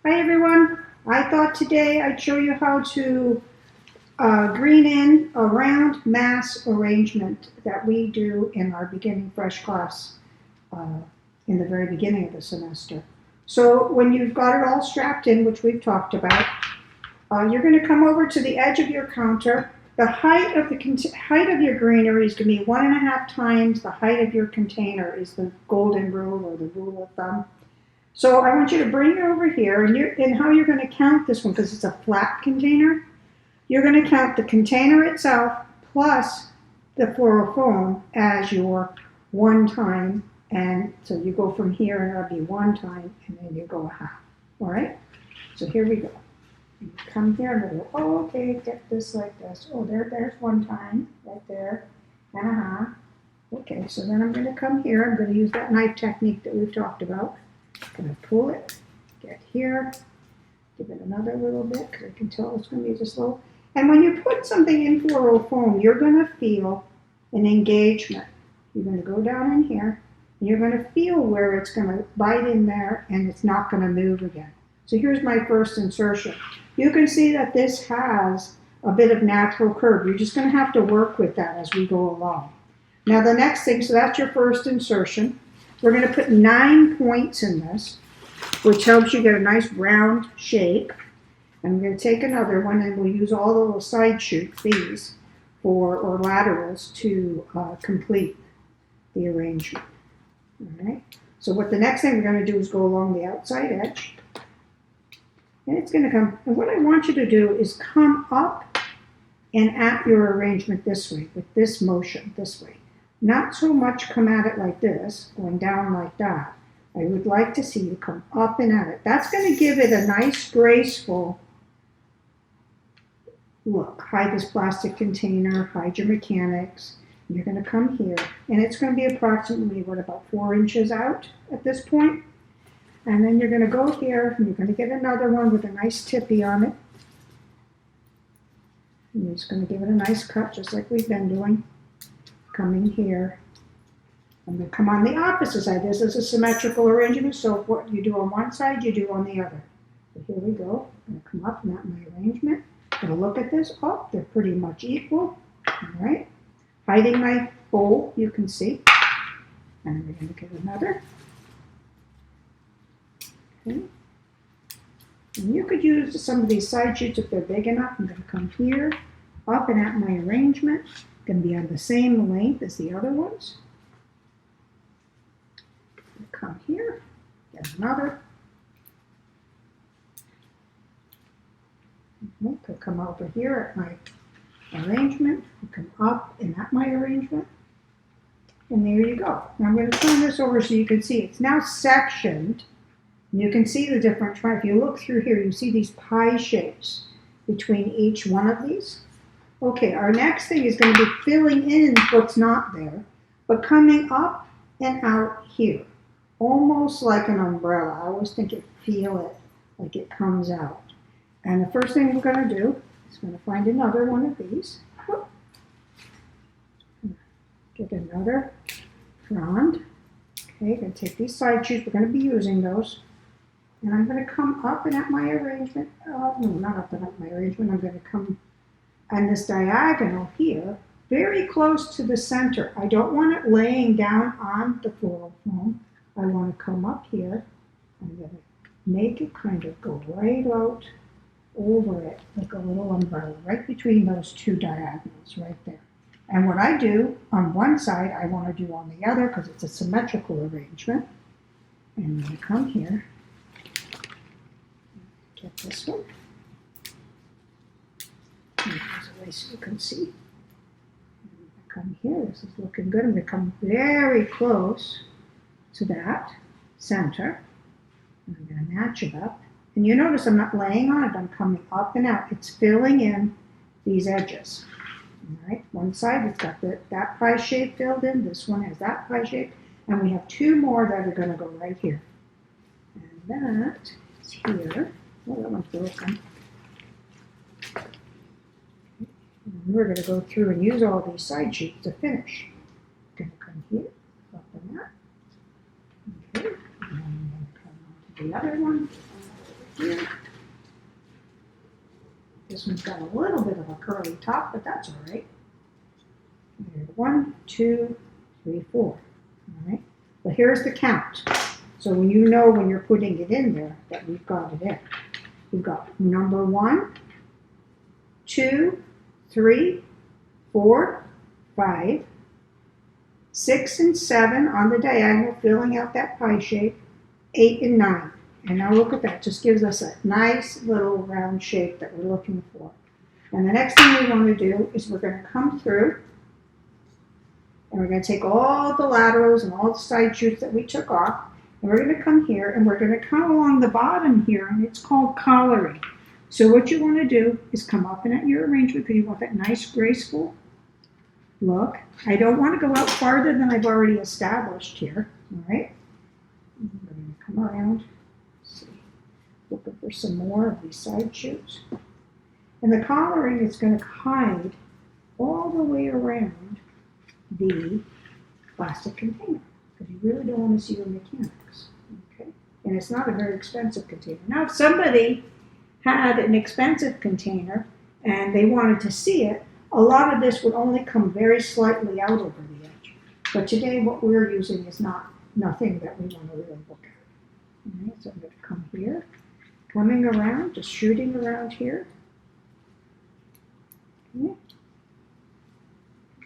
Hi everyone. I thought today I'd show you how to green in a round mass arrangement that we do in our beginning fresh class uh, in the very beginning of the semester. So when you've got it all strapped in, which we've talked about, you're going to come over to the edge of your counter. The height of height of your greenery is going to be 1.5 times the height of your container is the golden rule or the rule of thumb. So I want you to bring it over here, and how you're going to count this one, because it's a flat container, you're going to count the container itself plus the floral foam as your 1 time, and so you go from here, and that'll be 1 time, and then you go a half. All right? So here we go. You come here and go, oh, okay, get this like this. Oh, there's 1 time, right there, and a half. Okay, so then I'm going to come here. I'm going to use that knife technique that we've talked about. I'm going to pull it, get here, give it another little bit because I can tell it's going to be just low. And when you put something in floral foam, you're going to feel an engagement. You're going to go down in here, and you're going to feel where it's going to bite in there, and it's not going to move again. So here's my first insertion. You can see that this has a bit of natural curve. You're just going to have to work with that as we go along. Now the next thing, so that's your first insertion. We're going to put 9 points in this, which helps you get a nice round shape. And I'm going to take another one, and we'll use all the little side shoots, these, or laterals, to complete the arrangement. All right. So what the next thing we're going to do is go along the outside edge. And it's going to come, and what I want you to do is come up and at your arrangement this way, with this motion, this way. Not so much come at it like this, going down like that. I would like to see you come up and at it. That's going to give it a nice, graceful look. Hide this plastic container, hide your mechanics. You're going to come here, and it's going to be approximately, about 4 inches out at this point. And then you're going to go here, and you're going to get another one with a nice tippy on it. And you're just going to give it a nice cut, just like we've been doing. Coming here. I'm going to come on the opposite side. This is a symmetrical arrangement, so what you do on one side, you do on the other. So here we go. I'm going to come up and at my arrangement. I'm going to look at this. Oh, they're pretty much equal. All right. Hiding my bowl, you can see. And we're going to get another. Okay. And you could use some of these side shoots if they're big enough. I'm going to come here, up and at my arrangement. Going to be on the same length as the other ones. Come here, get another. Could come over here at my arrangement, come up and at my arrangement, and there you go. Now I'm going to turn this over so you can see it's now sectioned. You can see the different. If you look through here, you see these pie shapes between each one of these. Okay, our next thing is going to be filling in what's not there, but coming up and out here, almost like an umbrella. I always think feel it, like it comes out. And the first thing we're going to do is going to find another one of these. Get another frond. Okay, going to take these side shoots. We're going to be using those. And I'm going to come up and at my arrangement. No, not up and at my arrangement. I'm going to come on this diagonal here, very close to the center. I don't want it laying down on the floral foam. I want to come up here. I'm going to make it kind of go right out over it like a little umbrella, right between those 2 diagonals right there. And what I do on one side, I want to do on the other because it's a symmetrical arrangement. And I come here, get this one. There's a way so you can see. I come here, this is looking good. I'm going to come very close to that center. And I'm going to match it up. And you notice I'm not laying on it, I'm coming up and out. It's filling in these edges. All right, one side it's got that pie shape filled in, this one has that pie shape, and we have 2 more that are going to go right here. And that is here. Oh, that one's broken. And we're going to go through and use all these side shoots to finish. Going to come here, up and that. Okay, and then I'm going to come on to the other one. here. This one's got a little bit of a curly top, but that's all right. There's 1, 2, 3, 4. All right. But here's the count. So when you know when you're putting it in there that we've got it in. We've got number 1, 2, 3, 4, 5, 6 and 7 on the diagonal, filling out that pie shape, 8 and 9. And now look at that, just gives us a nice little round shape that we're looking for. And the next thing we want to do is we're going to come through and we're going to take all the laterals and all the side shoots that we took off, and we're going to come here and we're going to come along the bottom here, and it's called collaring. So what you want to do is come up and at your arrangement, because you want that nice graceful look. I don't want to go out farther than I've already established here, all right? We're going to come around, let's see, looking for some more of these side shoots. And the collaring is going to hide all the way around the plastic container, because you really don't want to see your mechanics, okay? And it's not a very expensive container. Now, if somebody had an expensive container and they wanted to see it, a lot of this would only come very slightly out over the edge. But today what we're using is nothing that we want to really look at. All right, so I'm going to come here, coming around, just shooting around here. Okay.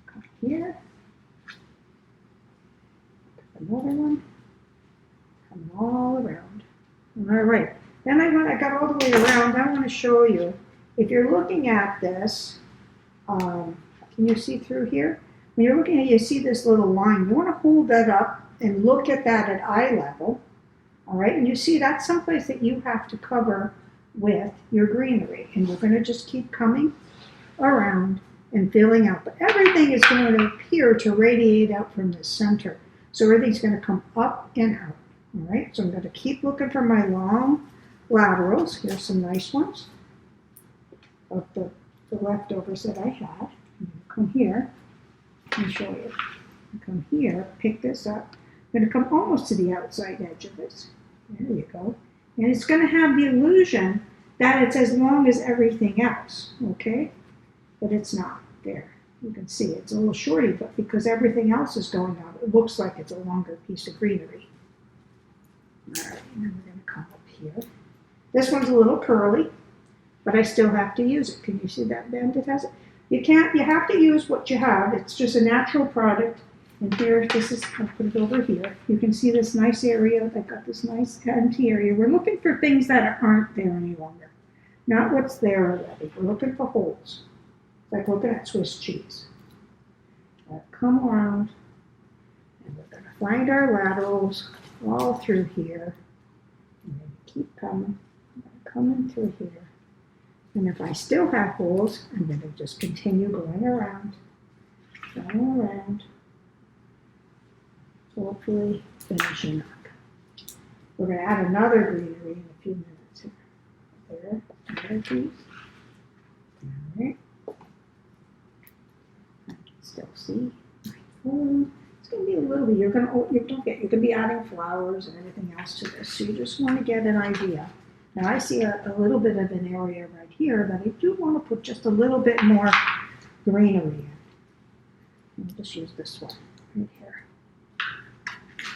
Come here. Another one. Coming all around. All right. Then when I got all the way around, I want to show you, if you're looking at this, can you see through here? When you're looking at it, you see this little line. You want to hold that up and look at that at eye level. All right, and you see that's someplace that you have to cover with your greenery. And you're going to just keep coming around and filling out. But everything is going to appear to radiate out from the center. So everything's going to come up and out. All right, so I'm going to keep looking for my long laterals. Here's some nice ones of the leftovers that I had. Come here and show you. Come here, pick this up. I'm going to come almost to the outside edge of this. There you go. And it's going to have the illusion that it's as long as everything else, okay? But it's not. There. You can see it's a little shorty, but because everything else is going out, it looks like it's a longer piece of greenery. All right, and then we're going to come up here. This one's a little curly, but I still have to use it. Can you see that bend it has? You have to use what you have. It's just a natural product. And here, I'll put it over here. You can see this nice area. I've got this nice empty area. We're looking for things that aren't there any longer. Not what's there already. We're looking for holes. It's like looking at Swiss cheese. Come around, and we're going to find our laterals all through here. And then keep coming. Coming through here. And if I still have holes, I'm going to just continue going around, hopefully finishing up. We're going to add another greenery in a few minutes here. There, another piece. All right. I can still see my hole. It's going to be a little bit, you're going to be adding flowers and everything else to this, so you just want to get an idea. Now I see a little bit of an area right here that I do want to put just a little bit more greenery in. I'll just use this one right here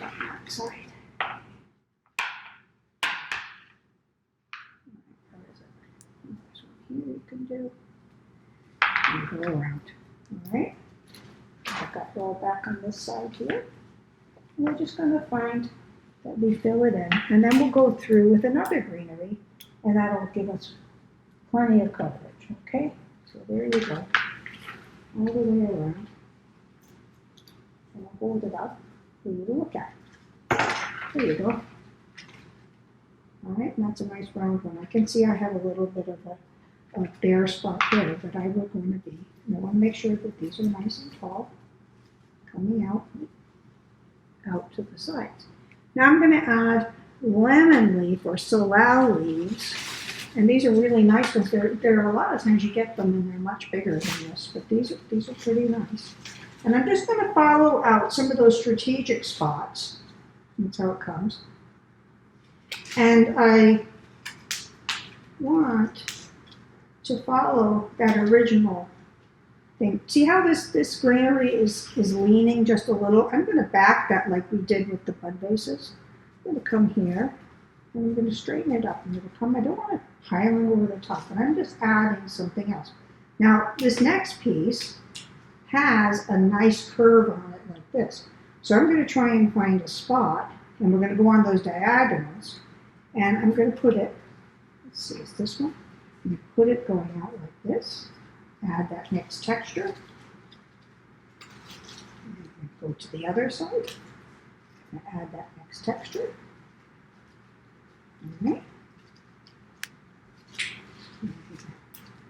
on that side. Where is it? There's one here you can do. And go around. All right. I've got it all back on this side here. And we're just going to find that we fill it in, and then we'll go through with another greenery, and that'll give us plenty of coverage, okay? So there you go, all the way around, and I'll hold it up for you to look at. There you go. All right, and that's a nice round one. I can see I have a little bit of a bare spot there, but I will going to be, and I want to make sure that these are nice and tall, coming out to the sides. Now I'm going to add lemon leaf or salal leaves, and these are really nice ones. There are a lot of times you get them and they're much bigger than this, but these are pretty nice. And I'm just going to follow out some of those strategic spots. That's how it comes. And I want to follow that original thing. See how this greenery is leaning just a little? I'm going to back that like we did with the bud vases. I'm going to come here and I'm going to straighten it up. I'm going to come, I don't want it piling over the top, but I'm just adding something else. Now, this next piece has a nice curve on it like this. So I'm going to try and find a spot, and we're going to go on those diagonals, and I'm going to put it, let's see, is this one? You put it going out like this, add that next texture, go to the other side, and add that next texture. All right.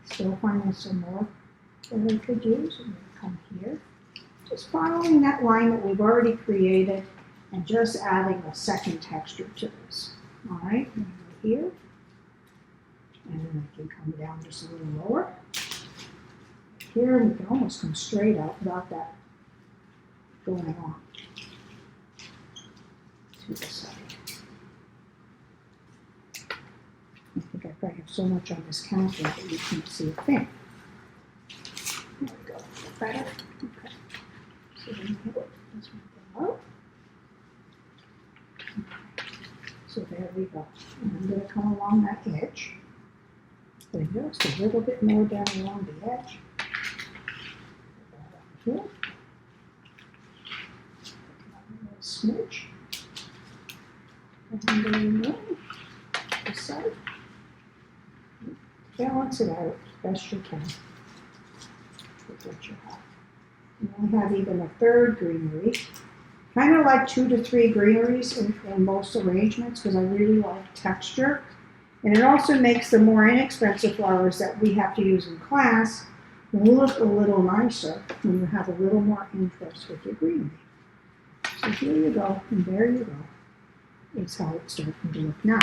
Still finding some more that I could use. I'm going to come here, just following that line that we've already created, and just adding a second texture to this. All right, I'm going to go here. And then I can come down just a little lower. Here we can almost come straight out without that going on to the side. I think I probably have so much on this counter that you can't see a thing. There we go. Better. Okay. So then we put this one out. So there we go. And I'm going to come along that edge. Just a little bit more down along the edge. Here. A smidge. And then this side. Balance it out best you can with what you have. And I have even a third greenery. Kind of like 2 to 3 greeneries in most arrangements because I really like texture. And it also makes the more inexpensive flowers that we have to use in class look a little nicer when you have a little more interest with your greenery. So here you go, and there you go. It's how it's starting to look now.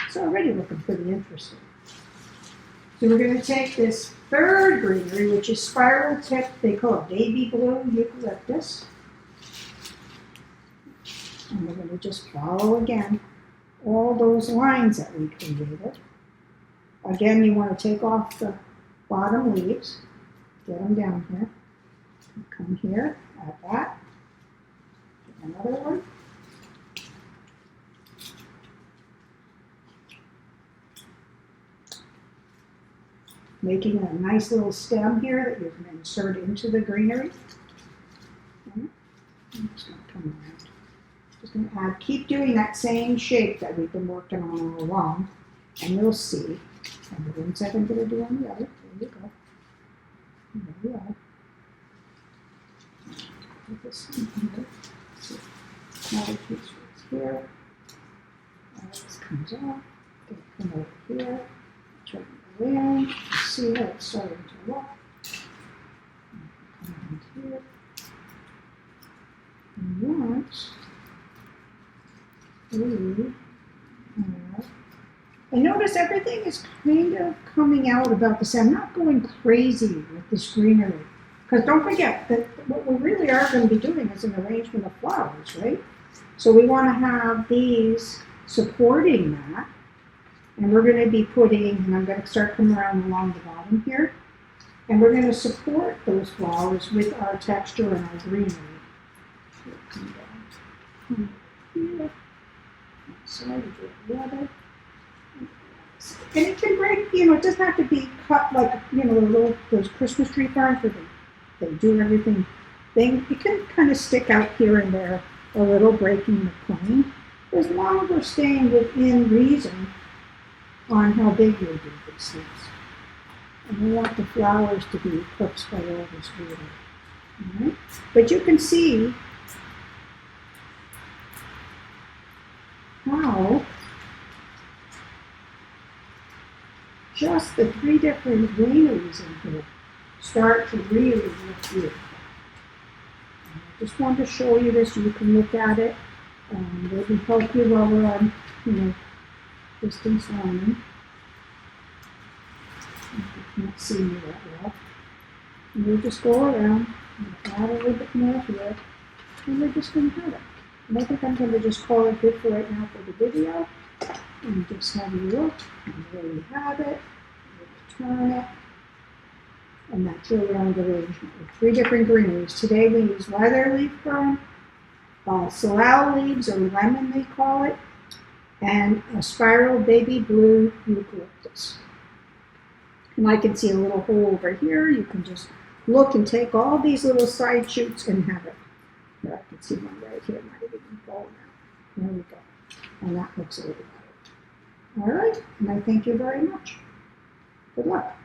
It's already looking pretty interesting. So we're going to take this third greenery, which is spiral tip, they call it baby blue eucalyptus. And we're going to just follow again all those lines that we created. Again, you want to take off the bottom leaves, get them down here, come here, add that, another one. Making a nice little stem here that you can insert into the greenery. I'm just going to come around. Just going to add, keep doing that same shape that we've been working on all along, and you'll see. And the one second I'm going to do on the other. There you go. And there we are. Put this in here. See. Another piece right here. This comes off. Come over here. Turn it around. See how it's starting to look. Come in here. And once. And notice everything is kind of coming out about the same. I'm not going crazy with this greenery. Because don't forget that what we really are going to be doing is an arrangement of flowers, right? So we want to have these supporting that. And we're going to be putting, and I'm going to start coming around along the bottom here. And we're going to support those flowers with our texture and our greenery. Come down here. So you do the other. And it can break, it doesn't have to be cut like, those Christmas tree farms where they do everything. It can kind of stick out here and there a little, breaking the plane. As long as we're staying within reason on how big we do these things. And we want the flowers to be eclipsed by all this greenery. All right? But you can see how just the 3 different greeneries in here start to really look beautiful. And I just wanted to show you this so you can look at it. They can help you while we're on, distance learning. You can't see me that well. And we'll just go around and add a little bit more here, and we're just going to do it. And I think I'm going to just call it good for right now for the video. and just have a look. And there we have it. Turn it. And that's your round arrangement with 3 different greens. Today we use leatherleaf fern, salal leaves, or lemon they call it, and a spiral baby blue eucalyptus. And I can see a little hole over here. You can just look and take all these little side shoots and have it. Here, I can see one right here. Might even fall now. There we go. And that looks a little better. All right, and I thank you very much. Good luck.